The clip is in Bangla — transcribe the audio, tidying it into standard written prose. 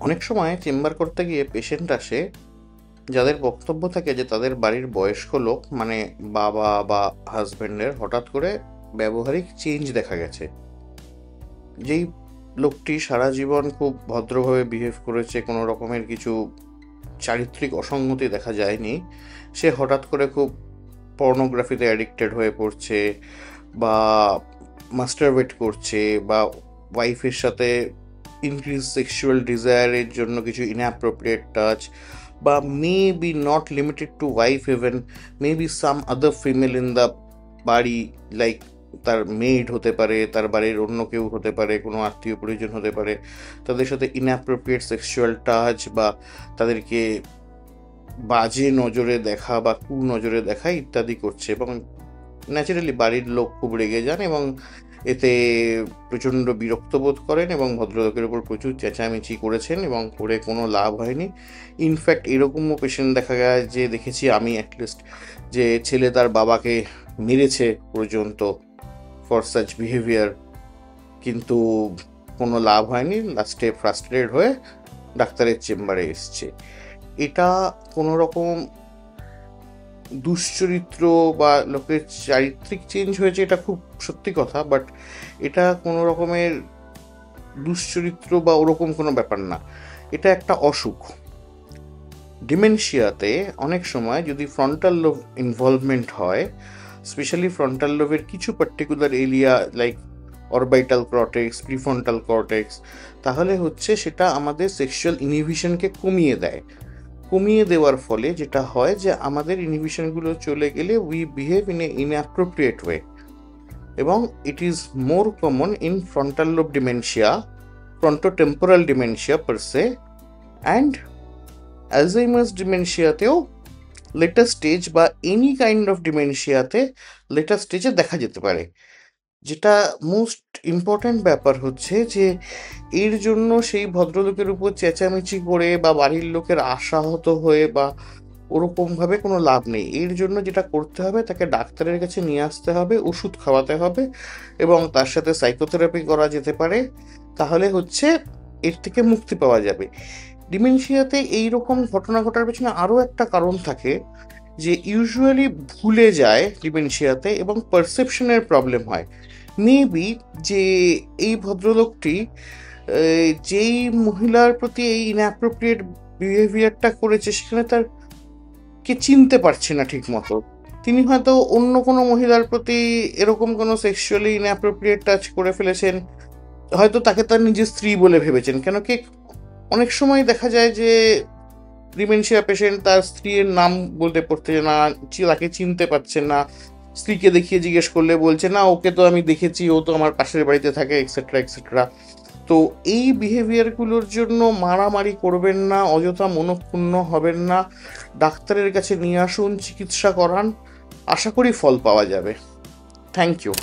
অনেক সময় চেম্বার করতে গিয়ে পেশেন্ট আসে যাদের বক্তব্য থাকে যে তাদের বাড়ির বয়স্ক লোক মানে বাবা বা হাজবেন্ডের হঠাৎ করে ব্যবহারিক চেঞ্জ দেখা গেছে। যেই লোকটি সারা জীবন খুব ভদ্রভাবে বিহেভ করেছে, কোনো রকমের কিছু চারিত্রিক অসঙ্গতি দেখা যায়নি, সে হঠাৎ করে খুব পর্নোগ্রাফিতে অ্যাডিক্টেড হয়ে পড়ছে বা মাস্টারবেট করছে বা ওয়াইফের সাথে ইনক্রিজ সেক্সুয়াল ডিজায়ারের জন্য কিছু ইনঅ্যাপ্রোপ্রিয়েট টাচ বা may be not limited to wife, even may be some other female in the বাড়ি, লাইক তার মেড হতে পারে, তার বাড়ির অন্য কেউ হতে পারে, কোনো আত্মীয় পরিজন হতে পারে, তাদের সাথে ইনঅ্যাপ্রোপ্রিয়েট সেক্সুয়াল টাচ বা তাদেরকে বাজে নজরে দেখা বা কু নজরে দেখা ইত্যাদি করছে, এবং ন্যাচারালি বাড়ির লোক খুব রেগে যান এবং এতে প্রচণ্ড বিরক্ত বোধ করেন এবং ভদ্রলোকের উপর প্রচুর চেঁচামেচি করেছেন এবং করে কোনো লাভ হয়নি। ইনফ্যাক্ট এরকমও পেশেন্ট দেখা যায়, যে দেখেছি আমি অ্যাটলিস্ট, যে ছেলে তার বাবাকে মেরেছে পর্যন্ত ফর সাচ বিহেভিয়ার, কিন্তু কোনো লাভ হয়নি, লাস্টে ফ্রাস্ট্রেটেড হয়ে ডাক্তারের চেম্বারে এসছে। এটা কোনো রকম দুশ্চরিত্র বা লোকের চারিত্রিক চেঞ্জ হয়েছে এটা খুব সত্যি কথা, বাট এটা কোনো রকমের দুশ্চরিত্র বা ওরকম কোনো ব্যাপার না, এটা একটা অসুখ। ডিমেনশিয়াতে অনেক সময় যদি ফ্রন্টাল লোব ইনভলভমেন্ট হয়, স্পেশালি ফ্রন্টাল লোবের কিছু particular area like orbital cortex, prefrontal cortex, তাহলে হচ্ছে সেটা আমাদের সেক্সুয়াল ইনহিবিশনকে কমিয়ে দেওয়ার ফলে যেটা হয় যে আমাদের ইনহিবিশনগুলো চলে গেলে we behave in a inappropriate way, এবং it is more common in frontal lobe dementia, frontotemporal dementia per se, and Alzheimer's ডিমেনশিয়াতেও লেটার স্টেজ বা এনি কাইন্ড অফ ডিমেনশিয়াতে লেটার স্টেজে দেখা যেতে পারে। যেটা মোস্ট ইম্পর্ট্যান্ট ব্যাপার হচ্ছে যে এর জন্য সেই ভদ্রলোকের উপর চেঁচামেচি করে বা বাড়ির লোকের আশাহত হয়ে বা ওরকমভাবে কোনো লাভ নেই। এর জন্য যেটা করতে হবে, তাকে ডাক্তারের কাছে নিয়ে আসতে হবে, ওষুধ খাওয়াতে হবে এবং তার সাথে সাইকোথেরাপি করা যেতে পারে, তাহলে হচ্ছে এর থেকে মুক্তি পাওয়া যাবে। ডিমেনশিয়াতে এইরকম ঘটনা ঘটার পেছনে আরও একটা কারণ থাকে, যে ইউজুয়ালি ভুলে যায় ডিমেনশিয়াতে এবং পারসেপশনের প্রবলেম হয়। মেবি যে এই ভদ্রলোকটি যেই মহিলার প্রতি এই ইনঅ্যাপ্রোপ্রিয়েট বিহেভিয়ারটা করেছে সেখানে তার কে চিনতে পারছে না ঠিক মতো, তিনি হয়তো অন্য কোনো মহিলার প্রতি এরকম কোনো সেক্সুয়ালি ইনঅ্যাপ্রোপ্রিয়েট টাচ করে ফেলেছেন, হয়তো তাকে তার নিজের স্ত্রী বলে ভেবেছেন। কেন কি অনেক সময় দেখা যায় যে ডিমেনশিয়া পেশেন্ট তার স্ত্রীর নাম বলতে পড়তে না, তাকে চিনতে পারছেন না, স্ত্রীকে দেখিয়ে জিজ্ঞেস করলে বলছে না ওকে তো আমি দেখেছি, ও তো আমার পাশের বাড়িতে থাকে, এক্সেট্রা এক্সেট্রা। তো এই বিহেভিয়ারগুলোর জন্য মারামারি করবেন না, অযথা মনক্ষুণ্ণ হবেন না, ডাক্তারের কাছে নিয়ে আসুন, চিকিৎসা করান, আশা করি ফল পাওয়া যাবে। Thank you.